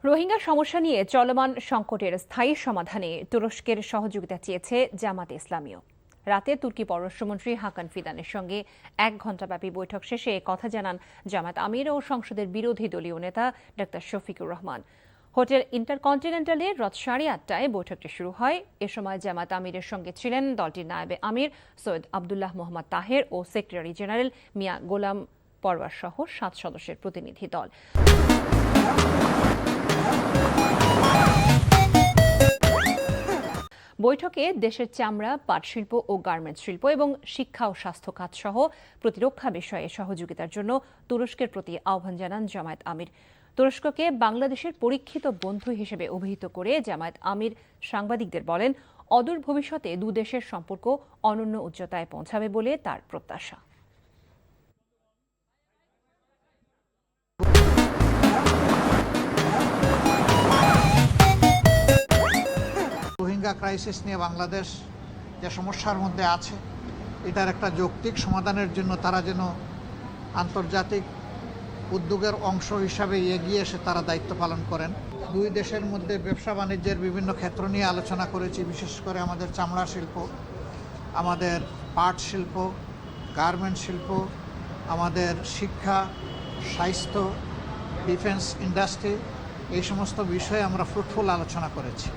রোহিঙ্গা সমস্যা নিয়ে চলমান সংকটের স্থায়ী সমাধানে তুরস্কের সহযোগিতা চেয়েছে জামাতে ইসলামীও। রাতে তুর্কি পররাষ্ট্রমন্ত্রী হাকান ফিদানের সঙ্গে 1 ঘণ্টাব্যাপী বৈঠক শেষে কথা জানান জামাত আমির ও সংসদের বিরোধী দলীয় নেতা ডক্টর শফিকুর রহমান। হোটেল ইন্টারকন্টিনেন্টালে রাত 8:30টায় বৈঠকটি শুরু হয়। এ সময় জামাত আমিরের সঙ্গে ছিলেন দলটির নায়েবে আমির সৈয়দ আবদুল্লাহ মোহাম্মদ তাহের ও সেক্রেটারি জেনারেল মিয়া গোলাম পরওয়ার সহ 7 সদস্যের প্রতিনিধি দল। বৈঠকে দেশের চামড়া, পাট শিল্প ও গার্মেন্টস শিল্প এবং শিক্ষা ও স্বাস্থ্য খাত সহ প্রতিরক্ষা বিষয়ে সহযোগিতার জন্য তুরস্কের প্রতি আহ্বান জানান জামায়াত আমির। তুরস্ককে বাংলাদেশের পরীক্ষিত বন্ধু হিসেবে অভিহিত করে জামায়াত আমির সাংবাদিকদের বলেন, অদূর ভবিষ্যতে দুদেশের সম্পর্ক অনন্য উচ্চতায় পৌঁছাবে বলে তার প্রত্যাশা। রোহিঙ্গা ক্রাইসিস নিয়ে বাংলাদেশ যে সমস্যার মধ্যে আছে, এটার একটা যৌক্তিক সমাধানের জন্য তারা যেন আন্তর্জাতিক উদ্যোগের অংশ হিসাবে এগিয়ে এসে তারা দায়িত্ব পালন করেন। দুই দেশের মধ্যে ব্যবসা বাণিজ্যের বিভিন্ন ক্ষেত্র নিয়ে আলোচনা করেছি, বিশেষ করে আমাদের চামড়া শিল্প, আমাদের পাট শিল্প, গার্মেন্ট শিল্প, আমাদের শিক্ষা, স্বাস্থ্য, ডিফেন্স ইন্ডাস্ট্রি, এই সমস্ত বিষয়ে আমরা ফ্রুটফুল আলোচনা করেছি।